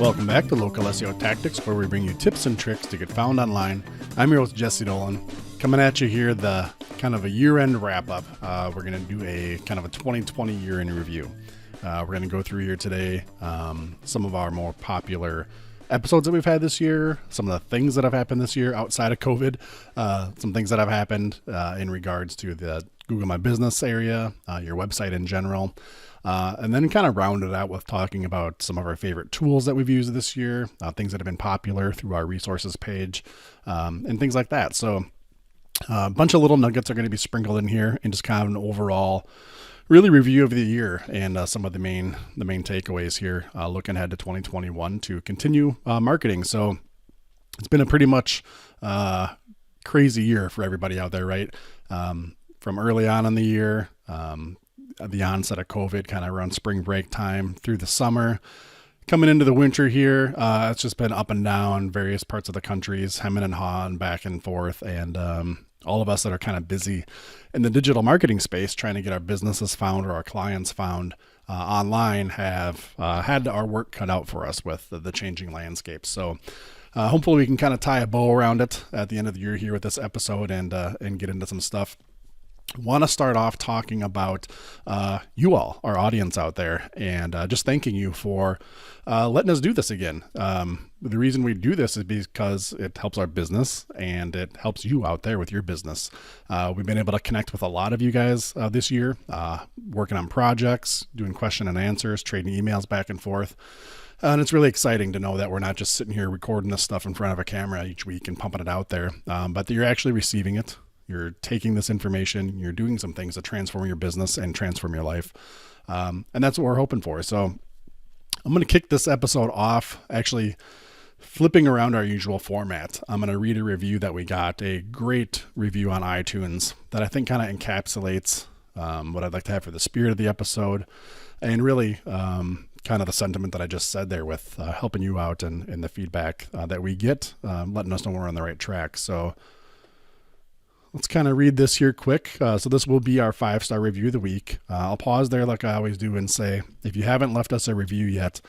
Welcome back to Local SEO Tactics, where we bring you tips and tricks to get found online. I'm your host, Jesse Dolan, coming at you here, the kind of a year-end wrap-up. We're going to do a kind of a 2020 year-end review. We're going to go through here today some of our more popular episodes that we've had this year, some of the things that have happened this year outside of COVID, some things that have happened in regards to the Google My Business area, your website in general. And then kind of round it out with talking about some of our favorite tools that we've used this year, things that have been popular through our resources page, and things like that. So a bunch of little nuggets are going to be sprinkled in here, and just kind of an overall really review of the year and some of the main takeaways here, looking ahead to 2021 to continue marketing. So it's been a pretty much crazy year for everybody out there, right? From early on in the year, the onset of COVID, kind of around spring break time through the summer, coming into the winter here. It's just been up and down, various parts of the countries, hemming and hawing back and forth. And all of us that are kind of busy in the digital marketing space, trying to get our businesses found or our clients found online, have had our work cut out for us with the changing landscape. So hopefully we can kind of tie a bow around it at the end of the year here with this episode and get into some stuff. Want to start off talking about you all, our audience out there, and just thanking you for letting us do this again. The reason we do this is because it helps our business and it helps you out there with your business. We've been able to connect with a lot of you guys this year, working on projects, doing question and answers, trading emails back and forth. And it's really exciting to know that we're not just sitting here recording this stuff in front of a camera each week and pumping it out there, but that you're actually receiving it. You're taking this information, you're doing some things to transform your business and transform your life. And that's what we're hoping for. So I'm going to kick this episode off, actually flipping around our usual format. I'm going to read a review that we got, a great review on iTunes that I think kind of encapsulates what I'd like to have for the spirit of the episode, and really kind of the sentiment that I just said there with helping you out and the feedback that we get, letting us know we're on the right track. So let's kind of read this here quick. So this will be our 5-star review of the week. I'll pause there like I always do and say, if you haven't left us a review yet,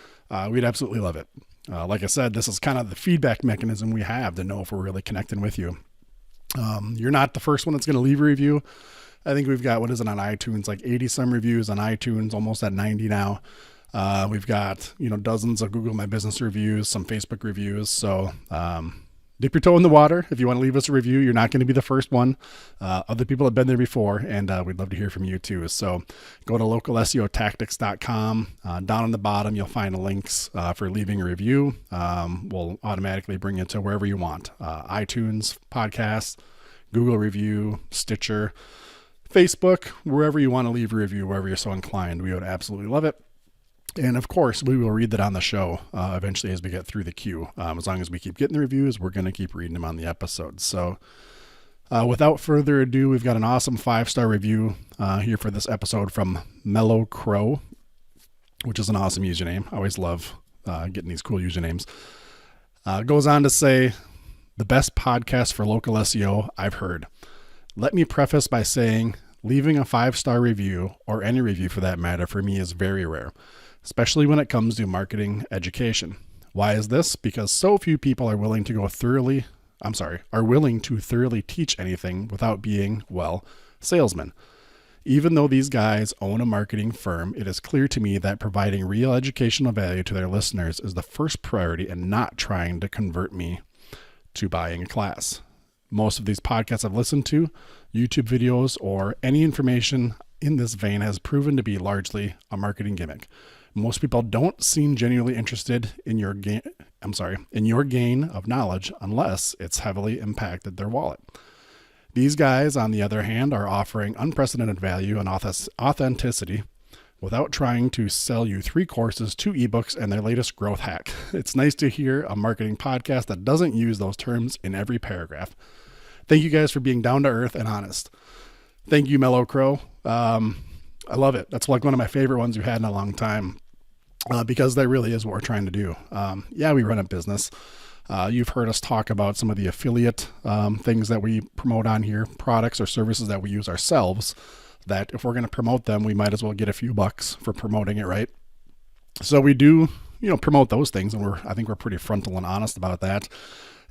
we'd absolutely love it. Like I said, this is kind of the feedback mechanism we have to know if we're really connecting with you. You're not the first one that's going to leave a review. I think we've got, what is it on iTunes, like 80 some reviews on iTunes, almost at 90 now. We've got, dozens of Google My Business reviews, some Facebook reviews. So, dip your toe in the water. If you want to leave us a review, you're not going to be the first one. Other people have been there before, and we'd love to hear from you too. So go to localseotactics.com. Down on the bottom, you'll find links for leaving a review. We'll automatically bring you to wherever you want. iTunes, podcasts, Google Review, Stitcher, Facebook, wherever you want to leave a review, wherever you're so inclined. We would absolutely love it. And of course, we will read that on the show eventually as we get through the queue. As long as we keep getting the reviews, we're going to keep reading them on the episodes. So without further ado, we've got an awesome 5-star review here for this episode from Mellow Crow, which is an awesome username. I always love getting these cool usernames. Goes on to say, the best podcast for local SEO I've heard. Let me preface by saying leaving a 5-star review, or any review for that matter, for me is very rare, especially when it comes to marketing education. Why is this? Because so few people are willing to thoroughly teach anything without being, salesmen. Even though these guys own a marketing firm, it is clear to me that providing real educational value to their listeners is the first priority and not trying to convert me to buying a class. Most of these podcasts I've listened to, YouTube videos, or any information in this vein has proven to be largely a marketing gimmick. Most people don't seem genuinely interested in your gain of knowledge unless it's heavily impacted their wallet. These guys, on the other hand, are offering unprecedented value and authenticity without trying to sell you 3 courses, 2 ebooks, and their latest growth hack. It's nice to hear a marketing podcast that doesn't use those terms in every paragraph. Thank you guys for being down to earth and honest. Thank you, Mellow Crow. I love it. That's like one of my favorite ones we've had in a long time, because that really is what we're trying to do. We run a business. You've heard us talk about some of the affiliate things that we promote on here, products or services that we use ourselves, that if we're going to promote them, we might as well get a few bucks for promoting it, right? So we do promote those things. And I think we're pretty frontal and honest about that.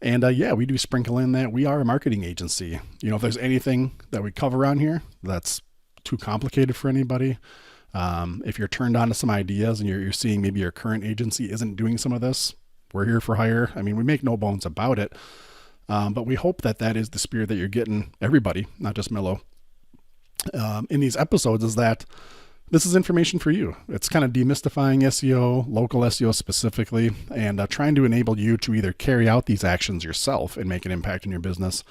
And yeah, we do sprinkle in that we are a marketing agency. If there's anything that we cover on here that's too complicated for anybody, if you're turned on to some ideas and you're seeing maybe your current agency isn't doing some of this, we're here for hire. I mean, we make no bones about it. But we hope that is the spirit that you're getting, everybody, not just Mello, in these episodes, is that this is information for you. It's kind of demystifying SEO, local SEO specifically, and trying to enable you to either carry out these actions yourself and make an impact in your business,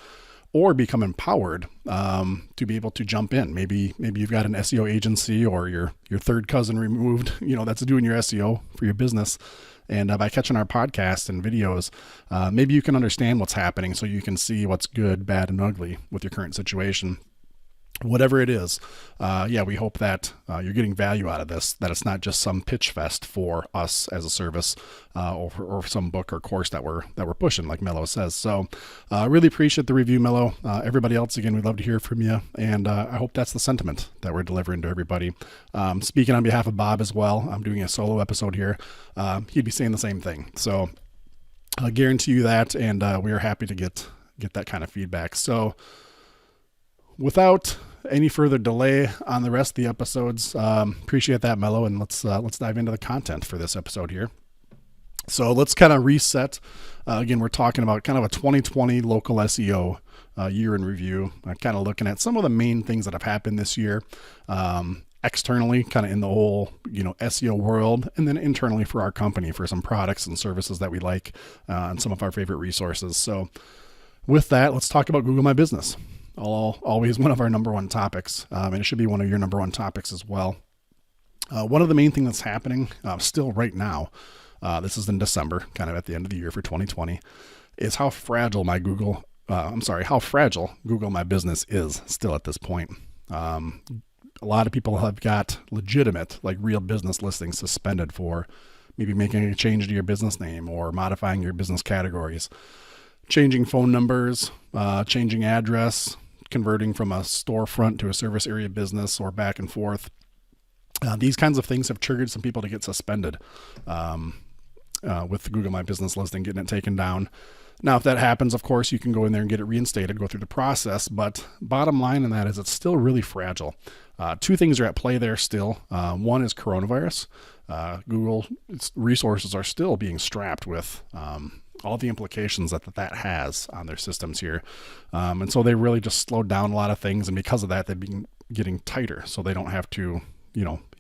or become empowered to be able to jump in. Maybe you've got an SEO agency, or your third cousin removed, that's doing your SEO for your business. And by catching our podcasts and videos, maybe you can understand what's happening, so you can see what's good, bad, and ugly with your current situation. Whatever it is, yeah, we hope that you're getting value out of this, that it's not just some pitch fest for us as a service, or some book or course that we're pushing, like Mello says. So really appreciate the review, Mello. Everybody else, again, we'd love to hear from you, and I hope that's the sentiment that we're delivering to everybody. Speaking on behalf of Bob as well, I'm doing a solo episode here. He'd be saying the same thing. So I guarantee you that, and we are happy to get that kind of feedback. So without any further delay on the rest of the episodes, appreciate that, Mello, and let's dive into the content for this episode here. So let's kind of reset. Again, we're talking about kind of a 2020 local SEO year in review, kind of looking at some of the main things that have happened this year, externally, kind of in the whole SEO world, and then internally for our company, for some products and services that we like, and some of our favorite resources. So with that, let's talk about Google My Business. Always one of our number one topics, and it should be one of your number one topics as well. One of the main things that's happening still right now, this is in December, kind of at the end of the year for 2020, is how fragile how fragile Google My Business is still at this point. A lot of people have got legitimate, like real business listings suspended for maybe making a change to your business name or modifying your business categories, changing phone numbers, changing address, converting from a storefront to a service area business, or back and forth. These kinds of things have triggered some people to get suspended with the Google My Business listing, getting it taken down. Now, if that happens, of course, you can go in there and get it reinstated, go through the process. But bottom line in that is it's still really fragile. Two things are at play there still. One is coronavirus. Google resources are still being strapped with all the implications that has on their systems here. And so they really just slowed down a lot of things. And because of that, they've been getting tighter, so they don't have to,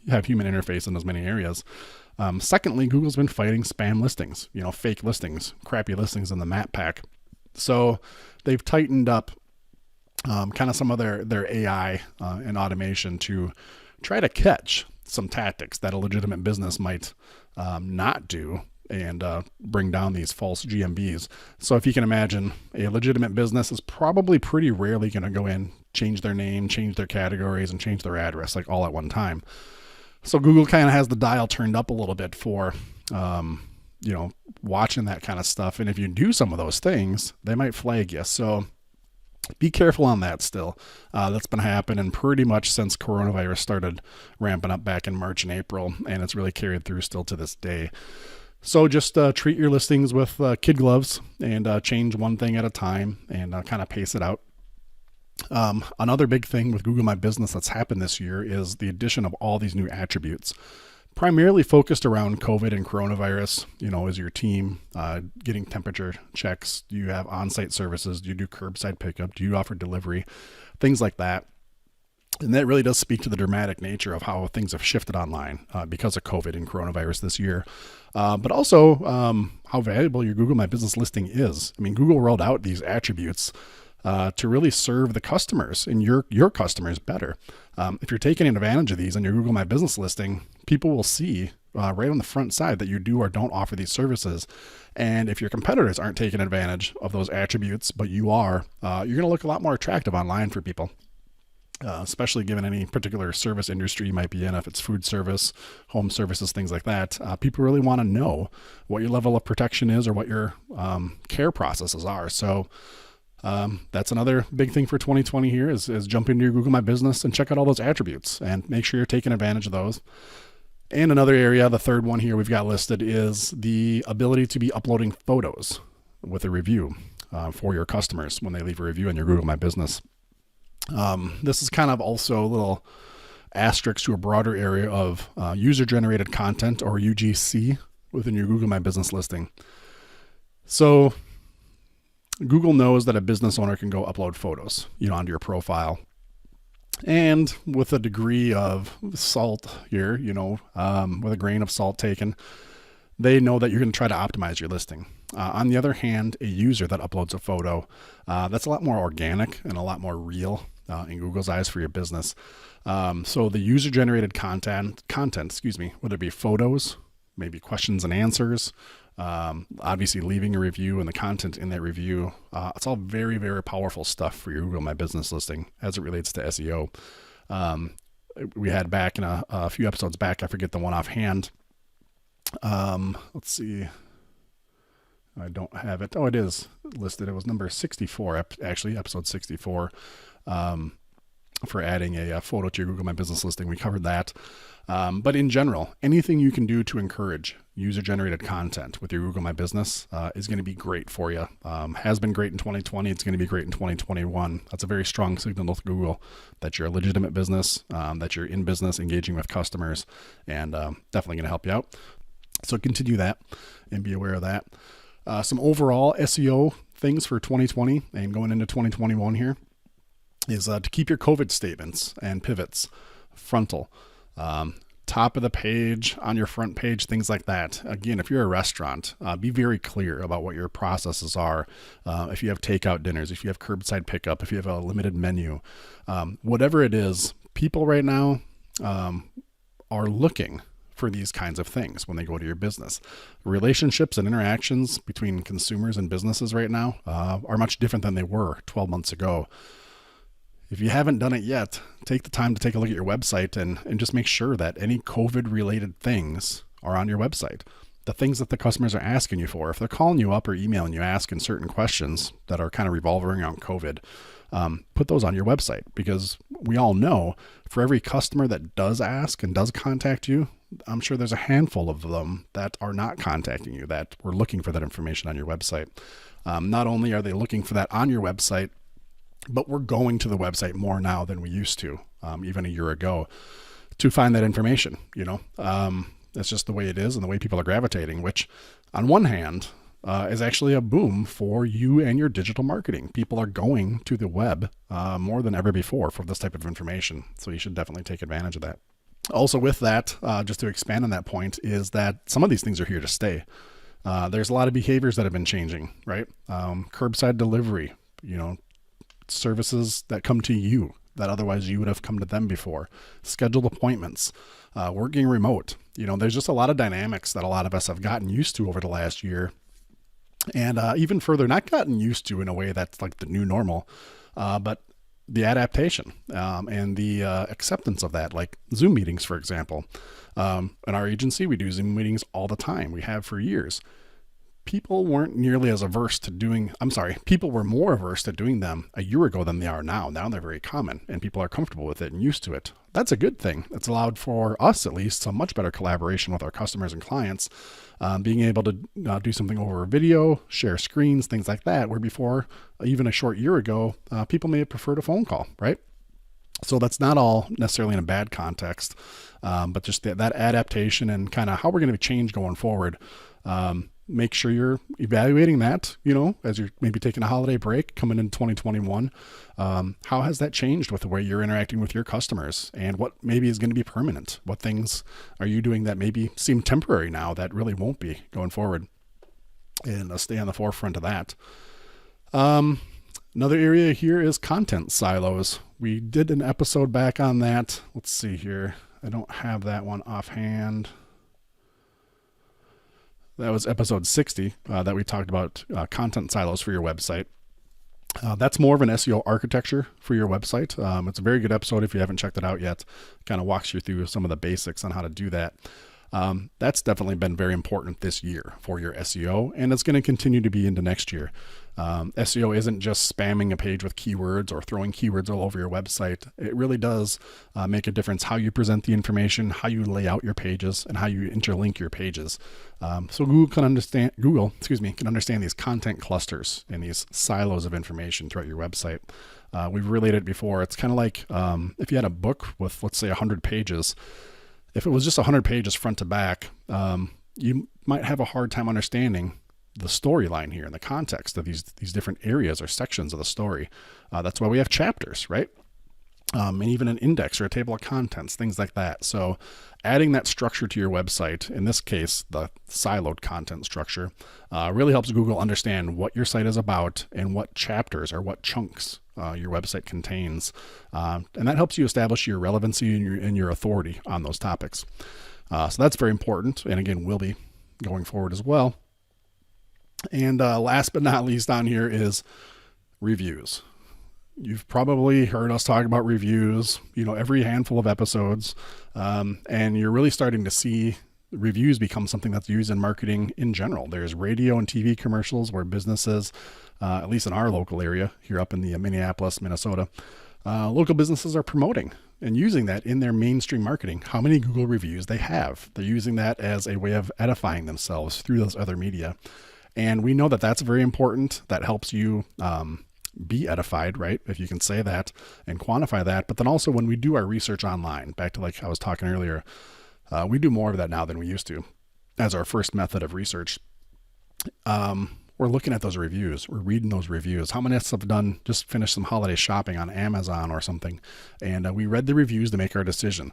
have human interface in as many areas. Secondly, Google's been fighting spam listings, fake listings, crappy listings in the map pack. So they've tightened up kind of some of their AI and automation to try to catch some tactics that a legitimate business might not do, and bring down these false GMBs. So if you can imagine, a legitimate business is probably pretty rarely going to go in, change their name, change their categories, and change their address like all at one time. So Google kind of has the dial turned up a little bit for, watching that kind of stuff. And if you do some of those things, they might flag you. So be careful on that still. That's been happening pretty much since coronavirus started ramping up back in March and April, and it's really carried through still to this day. So just treat your listings with kid gloves, and change one thing at a time, and kind of pace it out. Another big thing with Google My Business that's happened this year is the addition of all these new attributes, primarily focused around COVID and coronavirus. Is your team getting temperature checks? Do you have on-site services? Do you do curbside pickup? Do you offer delivery? Things like that. And that really does speak to the dramatic nature of how things have shifted online because of COVID and coronavirus this year. But also how valuable your Google My Business listing is. I mean, Google rolled out these attributes to really serve the customers and your customers better. If you're taking advantage of these on your Google My Business listing, people will see right on the front side that you do or don't offer these services. And if your competitors aren't taking advantage of those attributes, but you are, you're going to look a lot more attractive online for people. Especially given any particular service industry you might be in, if it's food service, home services, things like that. People really want to know what your level of protection is or what your care processes are. So that's another big thing for 2020 here is jump into your Google My Business and check out all those attributes and make sure you're taking advantage of those. And another area, the third one here we've got listed, is the ability to be uploading photos with a review for your customers when they leave a review on your Google My Business. This is kind of also a little asterisk to a broader area of user-generated content, or UGC, within your Google My Business listing. So Google knows that a business owner can go upload photos, onto your profile. And with a degree of salt here, with a grain of salt taken, they know that you're going to try to optimize your listing. On the other hand, a user that uploads a photo, that's a lot more organic and a lot more real in Google's eyes for your business. So the user-generated content, whether it be photos, maybe questions and answers, obviously leaving a review and the content in that review, it's all very, very powerful stuff for your Google My Business listing as it relates to SEO. We had back in a few episodes back, I forget the one offhand. Let's see. I don't have it. Oh, it is listed. It was number 64, actually, episode 64, for adding a photo to your Google My Business listing. We covered that. But in general, anything you can do to encourage user-generated content with your Google My Business is going to be great for you. Has been great in 2020. It's going to be great in 2021. That's a very strong signal to Google that you're a legitimate business, that you're in business, engaging with customers, and definitely going to help you out. So continue that and be aware of that. Some overall SEO things for 2020 and going into 2021 here is to keep your COVID statements and pivots frontal. Top of the page, on your front page, things like that. Again, if you're a restaurant, be very clear about what your processes are. If you have takeout dinners, if you have curbside pickup, if you have a limited menu, whatever it is, people right now are looking for these kinds of things when they go to your business. Relationships and interactions between consumers and businesses right now are much different than they were 12 months ago. If you haven't done it yet, take the time to take a look at your website and just make sure that any COVID-related things are on your website. The things that the customers are asking you for. If they're calling you up or emailing you asking certain questions that are kind of revolving around COVID, put those on your website, because we all know for every customer that does ask and does contact you, I'm sure there's a handful of them that are not contacting you, that were looking for that information on your website. Not only are they looking for that on your website, but we're going to the website more now than we used to, even a year ago, to find that information. That's just the way it is and the way people are gravitating, which on one hand is actually a boom for you and your digital marketing. People are going to the web more than ever before for this type of information. So you should definitely take advantage of that. Also with that, just to expand on that point, is that some of these things are here to stay. There's a lot of behaviors that have been changing, right? Curbside delivery, services that come to you that otherwise you would have come to them before, scheduled appointments, working remote. There's just a lot of dynamics that a lot of us have gotten used to over the last year, and even further, not gotten used to in a way that's like the new normal, but the adaptation and the acceptance of that, like Zoom meetings, for example. In our agency, we do Zoom meetings all the time. We have for years. People weren't nearly as averse to doing, people were more averse to doing them a year ago than they are now. Now they're very common and people are comfortable with it and used to it. That's a good thing. It's allowed for us, at least, some much better collaboration with our customers and clients, being able to do something over a video, share screens, things like that, where before, even a short year ago, people may have preferred a phone call, right? So that's not all necessarily in a bad context, but just that adaptation and kind of how we're going to change going forward. Make sure you're evaluating that, as you're maybe taking a holiday break coming into 2021. How has that changed with the way you're interacting with your customers, and what maybe is going to be permanent? What things are you doing that maybe seem temporary now that really won't be going forward? And stay on the forefront of that. Another area here is content silos. We did an episode back on that. Let's see here. I don't have that one offhand. That was episode 60 that we talked about content silos for your website. That's more of an SEO architecture for your website. It's a very good episode if you haven't checked it out yet. Kind of walks you through some of the basics on how to do that. That's definitely been very important this year for your SEO, and it's going to continue to be into next year. SEO isn't just spamming a page with keywords or throwing keywords all over your website. It really does make a difference how you present the information, how you lay out your pages, and how you interlink your pages. So Google can understand these content clusters and these silos of information throughout your website. We've related it before. It's kind of like if you had a book with, let's say, 100 pages. If it was just 100 pages front to back, you might have a hard time understanding the storyline here and the context of these different areas or sections of the story. That's why we have chapters, right? And even an index or a table of contents, things like that. So adding that structure to your website, in this case, the siloed content structure, really helps Google understand what your site is about and what chapters or what chunks your website contains. And that helps you establish your relevancy and your authority on those topics. So that's very important. And again, will be going forward as well. And last but not least on here is reviews. You've probably heard us talk about reviews, every handful of episodes. And you're really starting to see reviews become something that's used in marketing in general. There's radio and TV commercials where businesses, at least in our local area here up in the Minneapolis, Minnesota, local businesses are promoting and using that in their mainstream marketing, how many Google reviews they have. They're using that as a way of edifying themselves through those other media. And we know that that's very important. That helps you be edified, right? If you can say that and quantify that. But then also when we do our research online, back to like I was talking earlier, we do more of that now than we used to as our first method of research. We're looking at those reviews. We're reading those reviews. How many of us have just finished some holiday shopping on Amazon or something, and we read the reviews to make our decision.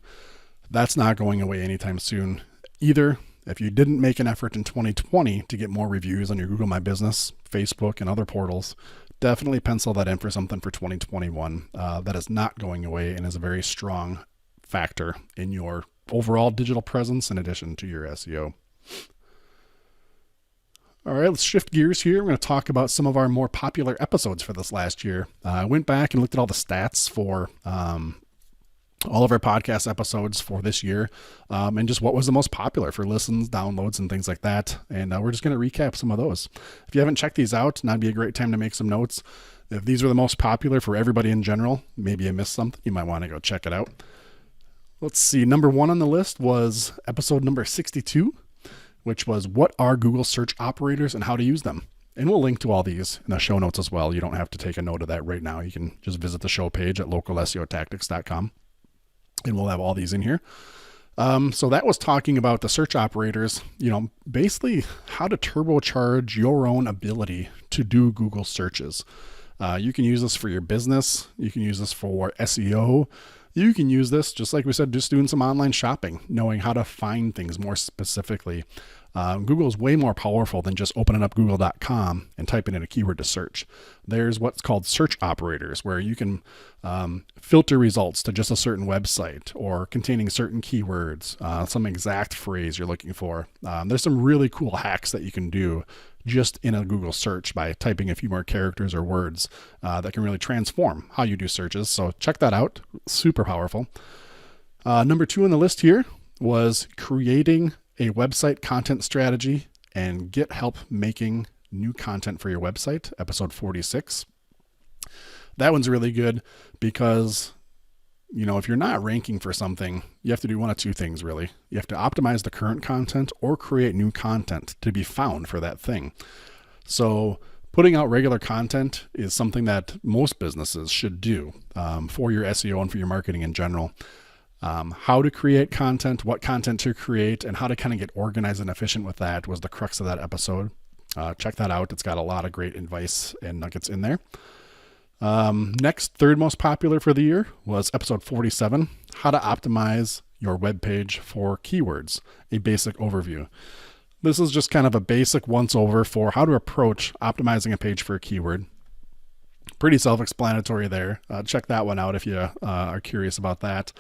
That's not going away anytime soon either. If you didn't make an effort in 2020 to get more reviews on your Google My Business, Facebook, and other portals, definitely pencil that in for something for 2021. That is not going away and is a very strong factor in your overall digital presence in addition to your SEO. All right, let's shift gears here. We're going to talk about some of our more popular episodes for this last year. I went back and looked at all the stats for all of our podcast episodes for this year, and just what was the most popular for listens, downloads, and things like that. And we're just going to recap some of those. If you haven't checked these out, now'd be a great time to make some notes. If these were the most popular for everybody in general, maybe I missed something, you might want to go check it out. Let's see. Number 1 on the list was episode number 62, which was what are Google search operators and how to use them. And we'll link to all these in the show notes as well. You don't have to take a note of that right now. You can just visit the show page at localseotactics.com. And we'll have all these in here. So that was talking about the search operators, basically how to turbocharge your own ability to do Google searches. You can use this for your business. You can use this for SEO. You can use this, just like we said, just doing some online shopping, knowing how to find things more specifically. Google is way more powerful than just opening up google.com and typing in a keyword to search. There's what's called search operators, where you can filter results to just a certain website or containing certain keywords, some exact phrase you're looking for. There's some really cool hacks that you can do just in a Google search by typing a few more characters or words that can really transform how you do searches. So check that out. Super powerful. Number 2 on the list here was creating a website content strategy and get help making new content for your website, episode 46. That one's really good because, if you're not ranking for something, you have to do one of two things, really. You have to optimize the current content or create new content to be found for that thing. So putting out regular content is something that most businesses should do for your SEO and for your marketing in general. How to create content, what content to create, and how to kind of get organized and efficient with that was the crux of that episode. Check that out. It's got a lot of great advice and nuggets in there. Next, third most popular for the year was episode 47, how to optimize your web page for keywords, a basic overview. This is just kind of a basic once-over for how to approach optimizing a page for a keyword. Pretty self-explanatory there. Check that one out if you are curious about that.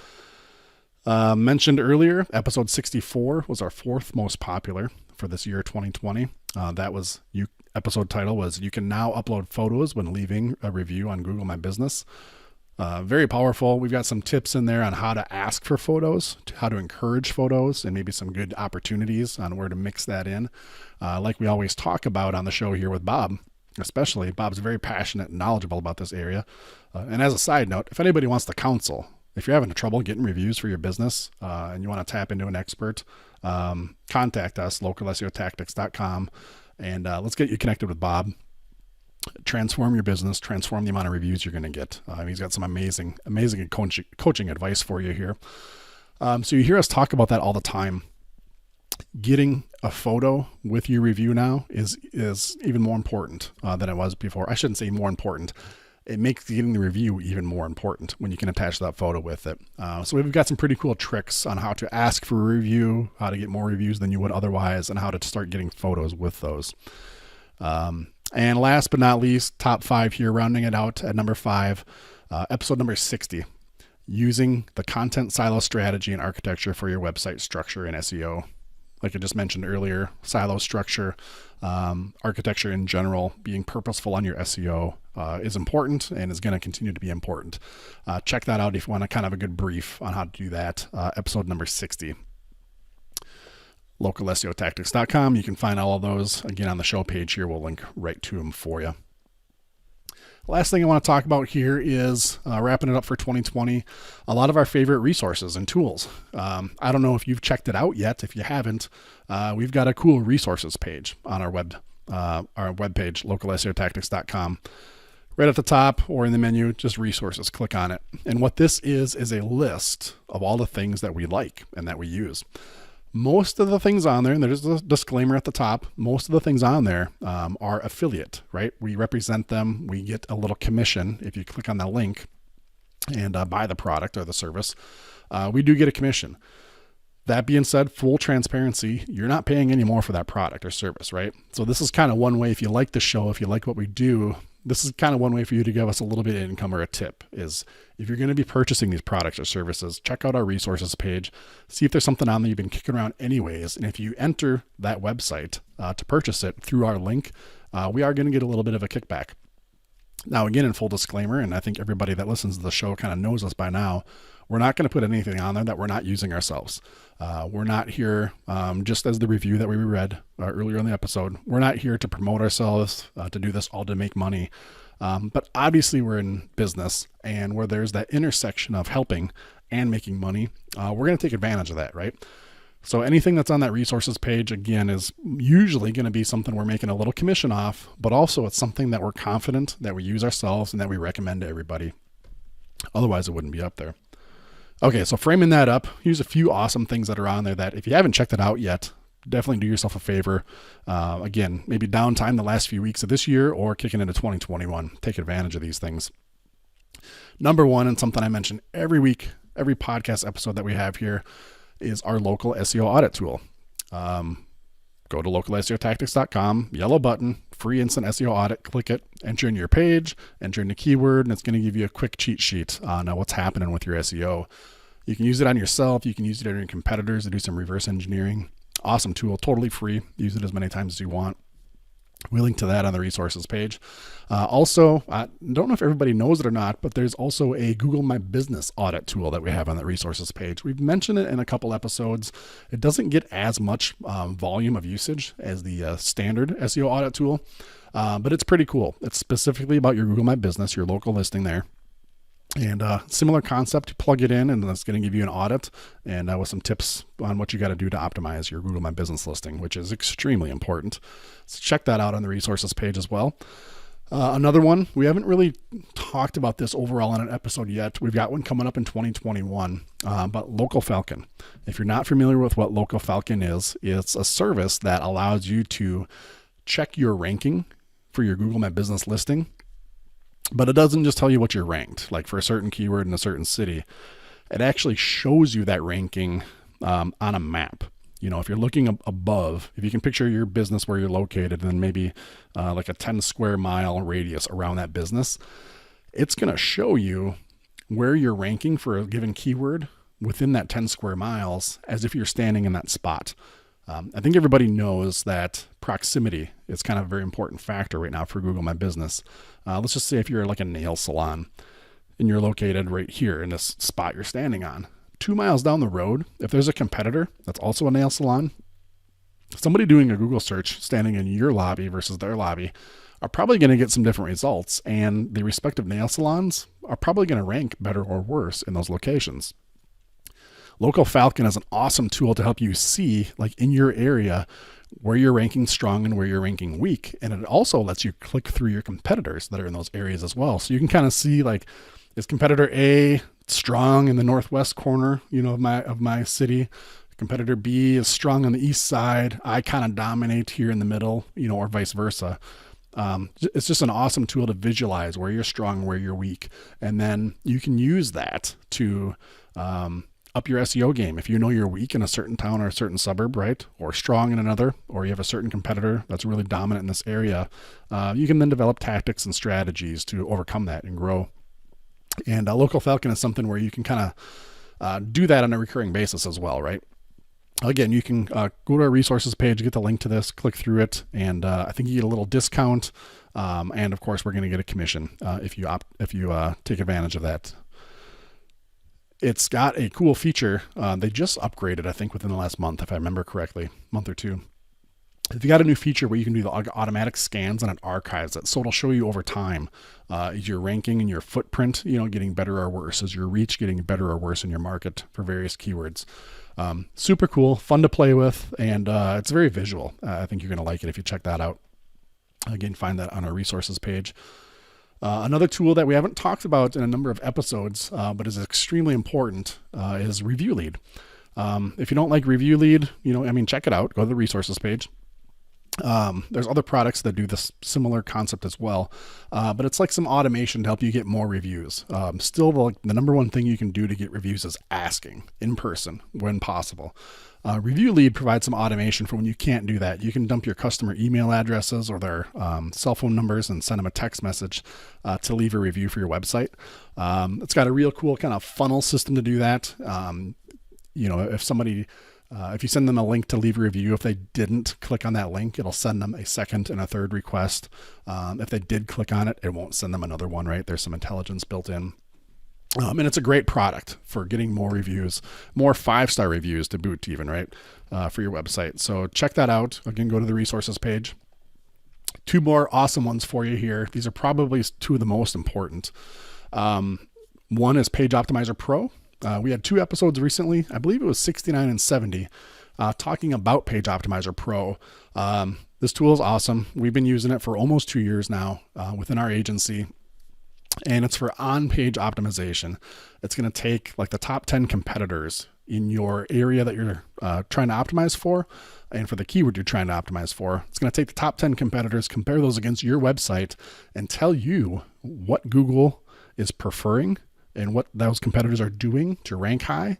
Mentioned earlier, episode 64 was our 4th most popular for this year, 2020. Episode title was You Can Now Upload Photos When Leaving a Review on Google My Business. Very powerful. We've got some tips in there on how to ask for photos, how to encourage photos, and maybe some good opportunities on where to mix that in. Like we always talk about on the show here with Bob, especially. Bob's very passionate and knowledgeable about this area. And as a side note, if anybody wants to counsel, if you're having trouble getting reviews for your business and you want to tap into an expert, contact us, localseotactics.com, and let's get you connected with Bob. Transform your business, transform the amount of reviews you're going to get. He's got some amazing coaching advice for you here. So you hear us talk about that all the time. Getting a photo with your review now is even more important than it was before. I shouldn't say more important. It makes getting the review even more important when you can attach that photo with it. So we've got some pretty cool tricks on how to ask for a review, how to get more reviews than you would otherwise, and how to start getting photos with those. And last but not least, top 5 here, rounding it out at number 5, episode number 60, using the content silo strategy and architecture for your website structure and SEO. Like I just mentioned earlier, silo structure, architecture in general, being purposeful on your SEO is important and is going to continue to be important. Check that out if you want a kind of a good brief on how to do that. Episode number 60. localseotactics.com. You can find all of those again on the show page here. We'll link right to them for you. Last thing I want to talk about here is wrapping it up for 2020. A lot of our favorite resources and tools. I don't know if you've checked it out yet. If you haven't, we've got a cool resources page on our webpage, localseotactics.com. Right at the top or in the menu, just resources. Click on it. And what this is a list of all the things that we like and that we use. Most of the things on there, and there's a disclaimer at the top, most of the things on there are affiliate, right? We represent them. We get a little commission if you click on the link and buy the product or the service. We do get a commission. That being said, full transparency, you're not paying any more for that product or service, right? So this is kind of one way, if you like the show, if you like what we do, this is kind of one way for you to give us a little bit of income or a tip is if you're going to be purchasing these products or services, check out our resources page, see if there's something on there you've been kicking around anyways. And if you enter that website to purchase it through our link, we are going to get a little bit of a kickback. Now, again, in full disclaimer, and I think everybody that listens to the show kind of knows us by now, we're not going to put anything on there that we're not using ourselves. We're not here, just as the review that we read earlier in the episode, we're not here to promote ourselves, to do this all to make money. But obviously we're in business, and where there's that intersection of helping and making money, we're going to take advantage of that, right? So anything that's on that resources page, again, is usually going to be something we're making a little commission off, but also it's something that we're confident that we use ourselves and that we recommend to everybody. Otherwise, it wouldn't be up there. Okay, so framing that up, here's a few awesome things that are on there that if you haven't checked it out yet, definitely do yourself a favor. Again, maybe downtime the last few weeks of this year or kicking into 2021. Take advantage of these things. Number one, and something I mention every week, every podcast episode that we have here, is our local SEO audit tool. Go to localseotactics.com, yellow button, free instant SEO audit, click it, enter in your page, enter in the keyword, and it's going to give you a quick cheat sheet on what's happening with your SEO. You can use it on yourself. You can use it on your competitors to do some reverse engineering. Awesome tool, totally free. Use it as many times as you want. We link to that on the resources page. Also, I don't know if everybody knows it or not, but there's also a Google My Business audit tool that we have on the resources page. We've mentioned it in a couple episodes. It doesn't get as much volume of usage as the standard SEO audit tool, but it's pretty cool. It's specifically about your Google My Business, your local listing there. And similar concept, you plug it in and it's going to give you an audit and with some tips on what you got to do to optimize your Google My Business listing, which is extremely important. So check that out on the resources page as well. Another one, we haven't really talked about this overall in an episode yet. We've got one coming up in 2021, but Local Falcon. If you're not familiar with what Local Falcon is, it's a service that allows you to check your ranking for your Google My Business listing. But it doesn't just tell you what you're ranked, like for a certain keyword in a certain city. It actually shows you that ranking on a map. You know, if you're looking above, if you can picture your business where you're located and then maybe like a 10 square mile radius around that business, it's going to show you where you're ranking for a given keyword within that 10 square miles as if you're standing in that spot. I think everybody knows that proximity is kind of a very important factor right now for Google My Business. Let's just say if you're like a nail salon, and you're located right here in this spot you're standing on. 2 miles down the road, if there's a competitor that's also a nail salon, somebody doing a Google search standing in your lobby versus their lobby are probably going to get some different results, and the respective nail salons are probably going to rank better or worse in those locations. Local Falcon is an awesome tool to help you see, like in your area, where you're ranking strong and where you're ranking weak. And it also lets you click through your competitors that are in those areas as well. So you can kind of see, like, is competitor A strong in the northwest corner, of my city? Competitor B is strong on the east side. I kind of dominate here in the middle, or vice versa. It's just an awesome tool to visualize where you're strong, where you're weak. And then you can use that to up your SEO game. If you know you're weak in a certain town or a certain suburb, right? Or strong in another, or you have a certain competitor that's really dominant in this area, you can then develop tactics and strategies to overcome that and grow. And Local Falcon is something where you can kind of do that on a recurring basis as well, right? Again, you can go to our resources page, get the link to this, click through it, and I think you get a little discount. And of course, we're going to get a commission if you take advantage of that. It's got a cool feature. They just upgraded, I think, within the last month, if I remember correctly, month or two. If you got a new feature where you can do the automatic scans and it archives it, so it'll show you over time, is your ranking and your footprint, getting better or worse? Is your reach getting better or worse in your market for various keywords? Super cool, fun to play with, and it's very visual. I think you're going to like it if you check that out. Again, find that on our resources page. Another tool that we haven't talked about in a number of episodes, but is extremely important, is Review Lead. If you don't like Review Lead, check it out. Go to the resources page. There's other products that do this similar concept as well, but it's like some automation to help you get more reviews. Still, the number one thing you can do to get reviews is asking in person when possible. Review Lead provides some automation for when you can't do that. You can dump your customer email addresses or their cell phone numbers and send them a text message to leave a review for your website. It's got a real cool kind of funnel system to do that. If you send them a link to leave a review, if they didn't click on that link, it'll send them a second and a third request. If they did click on it, it won't send them another one, right? There's some intelligence built in. And it's a great product for getting more reviews, more 5-star reviews to boot even, right? For your website. So check that out. Again, go to the resources page. 2 more awesome ones for you here. These are probably 2 of the most important. One is Page Optimizer Pro. We had 2 episodes recently. I believe it was 69 and 70, talking about Page Optimizer Pro. This tool is awesome. We've been using it for almost 2 years now within our agency. And it's for on-page optimization. It's going to take like the top 10 competitors in your area that you're trying to optimize for, and for the keyword you're trying to optimize for. It's going to take the top 10 competitors, compare those against your website, and tell you what Google is preferring and what those competitors are doing to rank high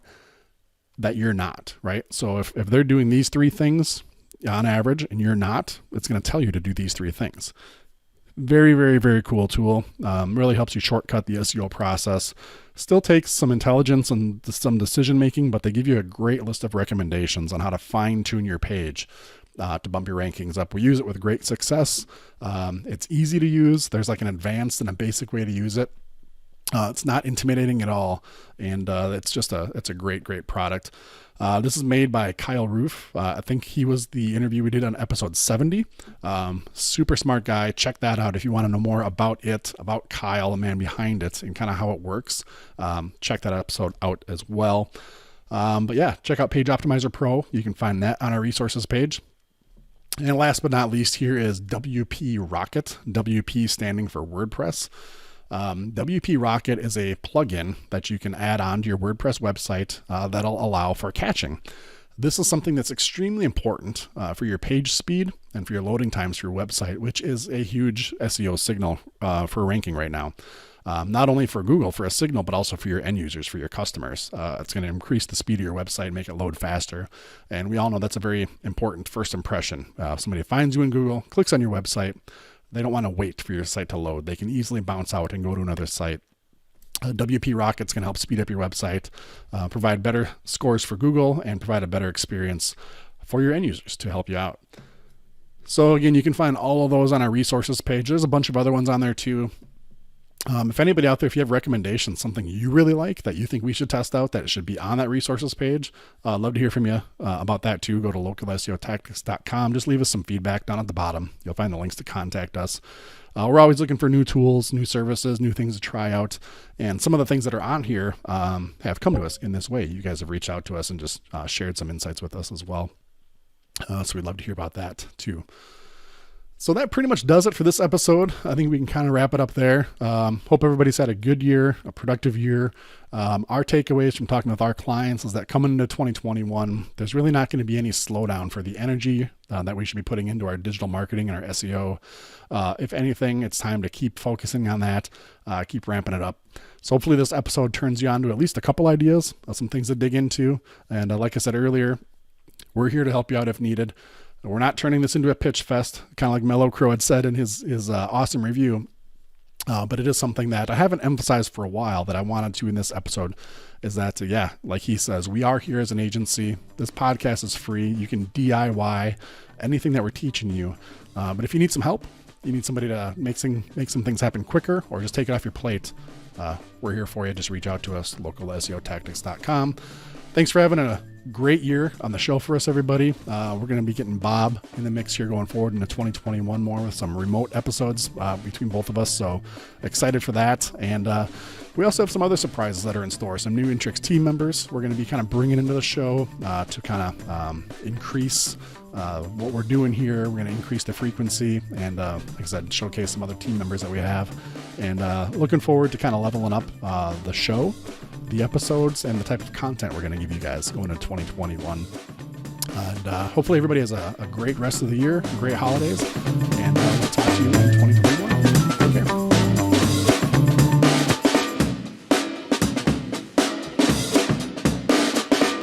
that you're not, right? So if they're doing these 3 things on average and you're not, it's going to tell you to do these 3 things. Very, very, very cool tool. Really helps you shortcut the SEO process. Still takes some intelligence and some decision making, but they give you a great list of recommendations on how to fine tune your page to bump your rankings up. We use it with great success. It's easy to use. There's like an advanced and a basic way to use it. It's not intimidating at all, and it's a great product. This is made by Kyle Roof. I think he was the interview we did on episode 70. Super smart guy. Check that out if you want to know more about it, about Kyle, the man behind it, and kind of how it works. Check that episode out as well. But yeah, check out Page Optimizer Pro. You can find that on our resources page. And last but not least, here is WP Rocket. WP standing for WordPress. WP Rocket is a plugin that you can add on to your WordPress website that'll allow for caching. This is something that's extremely important for your page speed and for your loading times for your website, which is a huge SEO signal for ranking right now. Not only for Google, for a signal, but also for your end users, for your customers. It's going to increase the speed of your website, make it load faster. And we all know that's a very important first impression. If somebody finds you in Google, clicks on your website, they don't want to wait for your site to load. They can easily bounce out and go to another site. WP Rocket's going to help speed up your website, provide better scores for Google, and provide a better experience for your end users to help you out. So again, you can find all of those on our resources page. There's a bunch of other ones on there too. If anybody out there, if you have recommendations, something you really like that you think we should test out, that it should be on that resources page, I'd love to hear from you about that too. Go to localseotactics.com. Just leave us some feedback down at the bottom. You'll find the links to contact us. We're always looking for new tools, new services, new things to try out. And some of the things that are on here have come to us in this way. You guys have reached out to us and just shared some insights with us as well. So we'd love to hear about that too. So that pretty much does it for this episode. I think we can kind of wrap it up there. Hope everybody's had a good year, a productive year. Our takeaways from talking with our clients is that coming into 2021, there's really not going to be any slowdown for the energy that we should be putting into our digital marketing and our SEO. If anything, it's time to keep focusing on that, keep ramping it up. So hopefully this episode turns you on to at least a couple ideas, some things to dig into. And like I said earlier, we're here to help you out if needed. We're not turning this into a pitch fest, kind of like Mellow Crow had said in his awesome review. But it is something that I haven't emphasized for a while that I wanted to in this episode is that, like he says, we are here as an agency. This podcast is free. You can DIY anything that we're teaching you. But if you need some help, you need somebody to make some things happen quicker or just take it off your plate, we're here for you. Just reach out to us, localseotactics.com. Thanks for having a great year on the show for us, everybody. We're going to be getting Bob in the mix here going forward into 2021 more with some remote episodes between both of us. So excited for that. And we also have some other surprises that are in store. Some new Intrix team members we're going to be kind of bringing into the show to kind of increase what we're doing here. We're going to increase the frequency and, like I said, showcase some other team members that we have. And looking forward to kind of leveling up the show, the episodes, and the type of content we're going to give you guys going into 2021. And hopefully everybody has a great rest of the year, great holidays, and we'll talk to you in 2021.